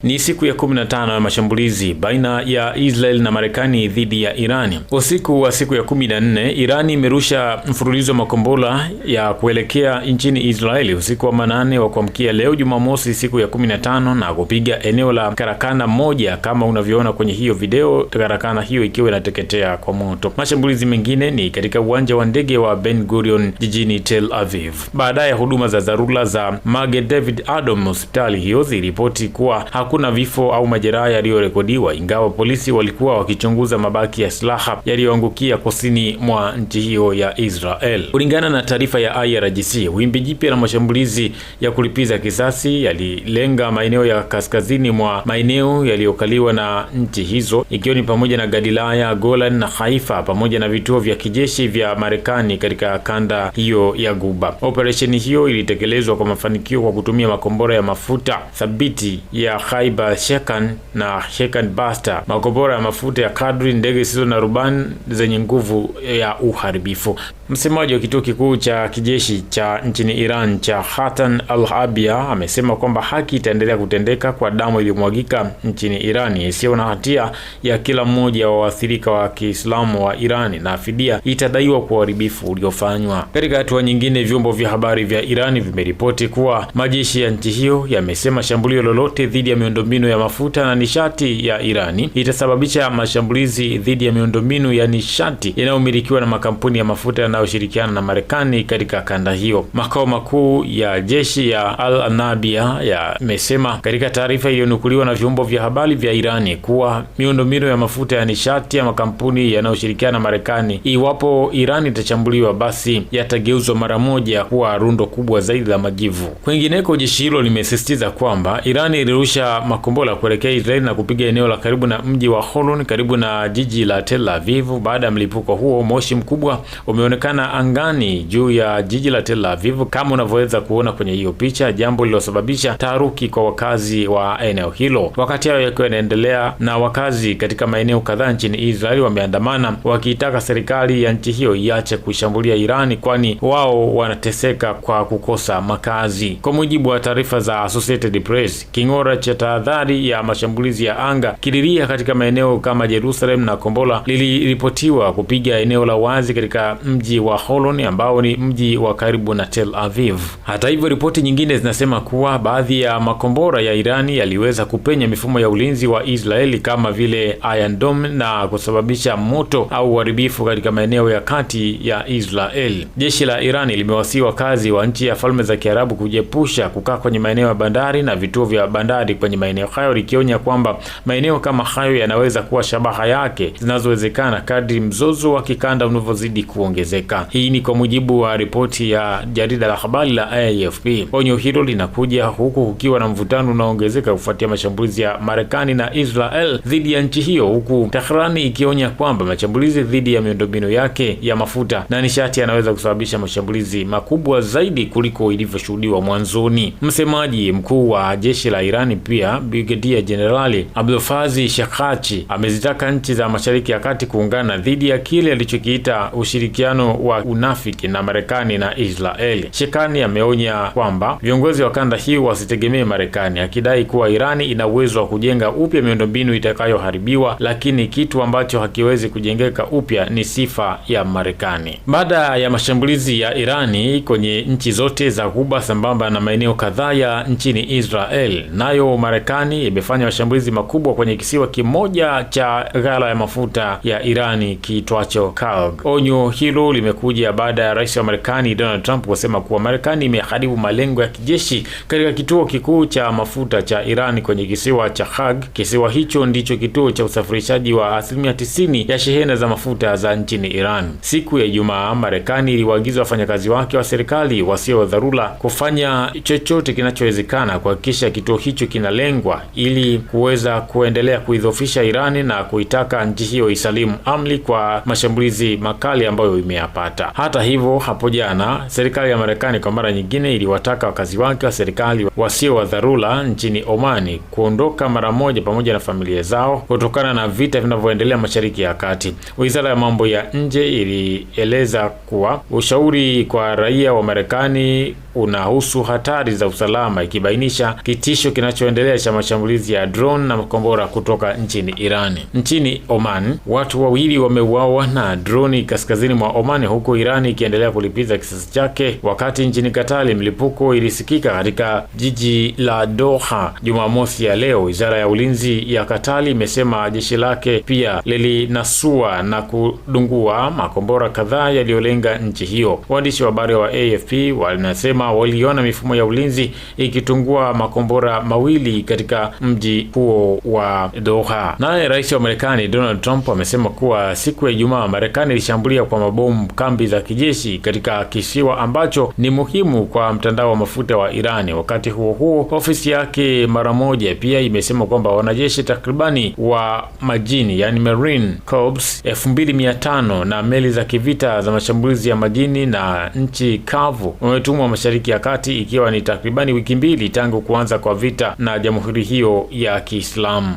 Ni siku ya 15 ya mashambulizi baina ya Israel na Marekani dhidi ya Irani. Usiku wa siku ya 14, Irani imerusha mfululizo wa makombora ya kuelekea nchini Israeli usiku wa manane wa kuamkia leo Jumamosi siku ya 15 na kupiga eneo la karakana moja kama unavyoona kwenye hiyo video, karakana hiyo ikiwa inateketea kwa moto. Mashambulizi mengine ni katika uwanja wa ndege wa Ben Gurion jijini Tel Aviv. Baadaye huduma za dharura za Magen David Adom hospitali hiyo ziliripoti kuwa hakuna vifo au majeraha yaliyorekodiwa, ingawa polisi walikuwa wakichunguza mabaki ya silaha yaliyoangukia kusini mwa nchi hiyo ya Israel. Kulingana na taarifa ya IRGC, wimbi jipya la mashambulizi ya kulipiza kisasi yalilenga maeneo ya kaskazini mwa maeneo yaliyokaliwa na nchi hizo, ikiwa ni pamoja na Galilaya, Golan na Haifa, pamoja na vituo vya kijeshi vya Marekani katika kanda hiyo ya Guba. Operesheni hiyo ilitekelezwa kwa mafanikio kwa kutumia makombora ya mafuta thabiti ya Khaibar Shekan na Shekan Basta, makombora ya mafuta ya kadri, ndege zisizo na rubani zenye nguvu ya uharibifu. Msemaji wa kituo kikuu cha kijeshi cha nchini Iran cha Hatan al-Habia amesema kwamba haki itaendelea kutendeka kwa damu iliyomwagika nchini Irani isiyo na hatia ya kila mmoja wa waathirika wa Kiislamu wa Irani, na fidia itadaiwa kwa uharibifu uliofanywa. Katika hatua nyingine, vyombo vya habari vya Irani vimeripoti kuwa majeshi ya nchi hiyo yamesema shambulio lolote dhidi ya miundombinu ya mafuta na nishati ya Irani itasababisha mashambulizi dhidi ya miundombinu ya nishati yanayomilikiwa na makampuni ya mafuta yanayoshirikiana na Marekani katika kanda hiyo. Makao makuu ya jeshi ya Al-Anabia yamesema katika taarifa iliyonukuliwa na vyombo vya habari vya Irani kuwa miundombinu ya mafuta ya nishati ya makampuni yanayoshirikiana na Marekani, iwapo Irani itachambuliwa, basi yatageuzwa mara moja kuwa rundo kubwa zaidi la majivu. Kwingineko, jeshi hilo limesisitiza kwamba Irani ilirusha makombora kuelekea Israeli na kupiga eneo la karibu na mji wa Holon karibu na jiji la Tel Aviv. Baada ya mlipuko huo, moshi mkubwa umeonekana angani juu ya jiji la Tel Aviv kama unavyoweza kuona kwenye hiyo picha, jambo lililosababisha taharuki kwa wakazi wa eneo hilo. Wakati hayo yakiwa yanaendelea, na wakazi katika maeneo kadhaa nchini Israeli wameandamana wakiitaka serikali ya nchi hiyo iache kushambulia Irani, kwani wao wanateseka kwa kukosa makazi. Kwa mujibu wa taarifa za Associated Press, king'ora cha tahadhari ya mashambulizi ya anga kililia katika maeneo kama Jerusalem na kombora liliripotiwa kupiga eneo la wazi katika mji wa Holon ambao ni mji wa karibu na Tel Aviv. Hata hivyo, ripoti nyingine zinasema kuwa baadhi ya makombora ya Irani yaliweza kupenya mifumo ya ulinzi wa Israeli kama vile Iron Dome na kusababisha moto au uharibifu katika maeneo ya kati ya Israeli. Jeshi la Irani limewasihi wakazi wa nchi ya Falme za Kiarabu kujiepusha kukaa kwenye maeneo ya bandari na vituo vya bandari kwenye maeneo hayo, likionya kwamba maeneo kama hayo yanaweza kuwa shabaha yake zinazowezekana kadri mzozo wa kikanda unavyozidi kuongezeka. Hii ni kwa mujibu wa ripoti ya jarida la habari la AFP. Onyo hilo linakuja huku kukiwa na mvutano unaoongezeka kufuatia mashambulizi ya Marekani na Israel dhidi ya nchi hiyo, huku Tehran ikionya kwamba mashambulizi dhidi ya miundombinu yake ya mafuta na nishati yanaweza kusababisha mashambulizi makubwa zaidi kuliko ilivyoshuhudiwa mwanzoni. Msemaji mkuu wa jeshi la Irani pia, Brigadier Generali Abdulfazi Shekhachi, amezitaka nchi za Mashariki ya Kati kuungana dhidi ya kile alichokiita ushirikiano wa unafiki na Marekani na Israeli. Shekani ameonya kwamba viongozi wa kanda hii wasitegemee Marekani, akidai kuwa Irani ina uwezo wa kujenga upya miundombinu itakayoharibiwa, lakini kitu ambacho hakiwezi kujengeka upya ni sifa ya Marekani. Baada ya mashambulizi ya Irani kwenye nchi zote za Ghuba sambamba na maeneo kadhaa ya nchini Israel, nayo Marekani imefanya mashambulizi makubwa kwenye kisiwa kimoja cha ghala ya mafuta ya Irani kiitwacho Kalg. Onyo hilo limekuja baada ya rais wa Marekani Donald Trump kusema kuwa Marekani imeharibu malengo ya kijeshi katika kituo kikuu cha mafuta cha Irani kwenye kisiwa cha Hag. Kisiwa hicho ndicho kituo cha usafirishaji wa 90% ya shehena za mafuta za nchini Iran. Siku ya Ijumaa, Marekani iliwaagiza wafanyakazi wake wa serikali wasio wa dharura kufanya chochote kinachowezekana kuhakikisha kituo hicho kinalengwa ili kuweza kuendelea kuidhoofisha Irani na kuitaka nchi hiyo isalimu amri kwa mashambulizi makali ambayo imeyafanya. wanapata. Hata hivyo, hapo jana serikali ya Marekani kwa mara nyingine iliwataka wakazi wake wa serikali wasio wa dharura nchini Omani kuondoka mara moja pamoja na familia zao kutokana na vita vinavyoendelea Mashariki ya Kati. Wizara ya mambo ya nje ilieleza kuwa ushauri kwa raia wa Marekani unahusu hatari za usalama, ikibainisha kitisho kinachoendelea cha mashambulizi ya drone na makombora kutoka nchini Irani. Nchini Oman, watu wawili wameuawa na droni kaskazini mwa Oman, huku Irani ikiendelea kulipiza kisasi chake. Wakati nchini Katari mlipuko ilisikika katika jiji la Doha Jumamosi ya leo. Wizara ya ulinzi ya Katari imesema jeshi lake pia lilinasua na kudungua makombora kadhaa yaliyolenga nchi hiyo. Waandishi wa habari wa AFP wanasema waliona mifumo ya ulinzi ikitungua makombora mawili katika mji huo wa Doha. Naye rais wa Marekani Donald Trump amesema kuwa siku ya Ijumaa Marekani ilishambulia kwa mabomu kambi za kijeshi katika kisiwa ambacho ni muhimu kwa mtandao wa mafuta wa Irani. Wakati huo huo, ofisi yake mara moja pia imesema kwamba wanajeshi takribani wa majini, yani Marine Corps 2500 na meli za kivita za mashambulizi ya majini na nchi kavu wametumwa Mashariki ya Kati, ikiwa ni takribani wiki mbili tangu kuanza kwa vita na jamhuri hiyo ya Kiislamu.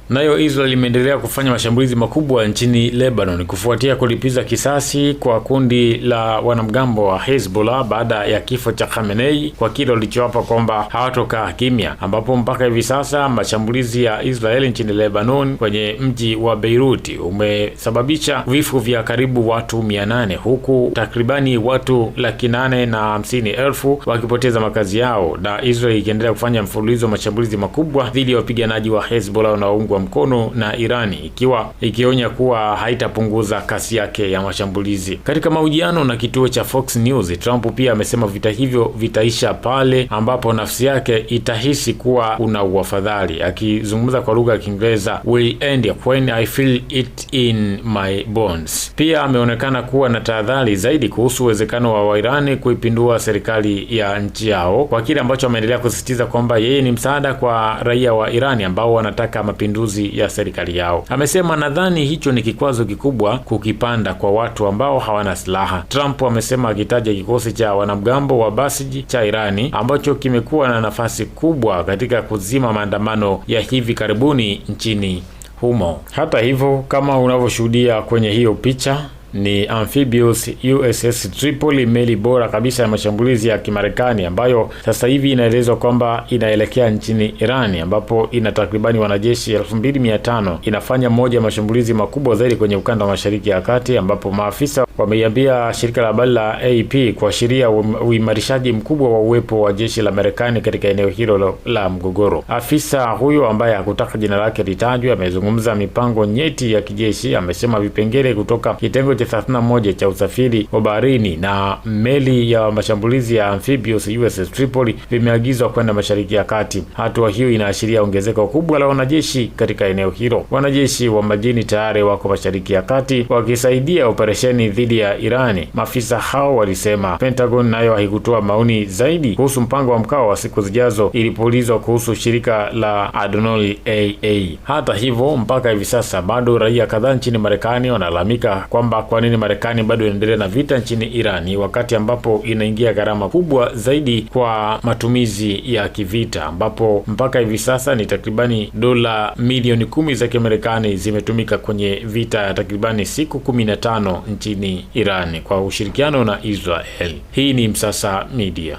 Nayo Israel imeendelea kufanya mashambulizi makubwa nchini Lebanon kufuatia kulipiza kisasi kwa kundi la wanamgambo wa Hezbollah baada ya kifo cha Khamenei, kwa kile walichowapa kwamba hawatokaa kimya, ambapo mpaka hivi sasa mashambulizi ya Israel nchini Lebanon kwenye mji wa Beirut umesababisha vifo vya karibu watu 800 huku takribani watu 850,000 wakipoteza makazi yao, na Israel ikiendelea kufanya mfululizo wa mashambulizi makubwa dhidi ya wapiganaji wa Hezbollah na mkono na Irani, ikionya kuwa haitapunguza kasi yake ya mashambulizi. Katika mahojiano na kituo cha Fox News, Trump pia amesema vita hivyo vitaisha pale ambapo nafsi yake itahisi kuwa una uafadhali, akizungumza kwa lugha ya Kiingereza will end when I feel it in my bones. Pia ameonekana kuwa na tahadhari zaidi kuhusu uwezekano wa Irani kuipindua serikali ya nchi yao, kwa kile ambacho ameendelea kusisitiza kwamba yeye ni msaada kwa raia wa Irani ambao wanataka mapinduzi ya serikali yao. Amesema nadhani hicho ni kikwazo kikubwa kukipanda kwa watu ambao hawana silaha. Trump amesema akitaja kikosi cha wanamgambo wa Basij cha Irani ambacho kimekuwa na nafasi kubwa katika kuzima maandamano ya hivi karibuni nchini humo. Hata hivyo, kama unavyoshuhudia kwenye hiyo picha, ni amphibious USS Tripoli, meli bora kabisa ya mashambulizi ya Kimarekani ambayo sasa hivi inaelezwa kwamba inaelekea nchini Irani, ambapo ina takribani wanajeshi 2500. Inafanya moja ya mashambulizi makubwa zaidi kwenye ukanda wa Mashariki ya Kati, ambapo maafisa wameiambia shirika la habari la AP kuashiria uimarishaji mkubwa wa uwepo wa jeshi la Marekani katika eneo hilo la mgogoro. Afisa huyo ambaye hakutaka jina lake litajwe amezungumza mipango nyeti ya kijeshi. Amesema vipengele kutoka kitengo 31 cha usafiri wa baharini na meli ya mashambulizi ya amphibious USS Tripoli vimeagizwa kwenda Mashariki ya Kati. Hatua hiyo inaashiria ongezeko kubwa la wanajeshi katika eneo hilo. Wanajeshi wa majini tayari wako Mashariki ya Kati wakisaidia operesheni dhidi ya Irani. Maafisa hao walisema. Pentagon nayo haikutoa maoni zaidi kuhusu mpango wa mkao wa siku zijazo ilipoulizwa kuhusu shirika la Adonai AA. Hata hivyo, mpaka hivi sasa bado raia kadhaa nchini Marekani wanalalamika kwamba kwa nini Marekani bado inaendelea na vita nchini Irani wakati ambapo inaingia gharama kubwa zaidi kwa matumizi ya kivita, ambapo mpaka hivi sasa ni takribani dola milioni 10 za Kimarekani zimetumika kwenye vita ya takribani siku 15 nchini Irani kwa ushirikiano na Israel. Hii ni Msasa Media.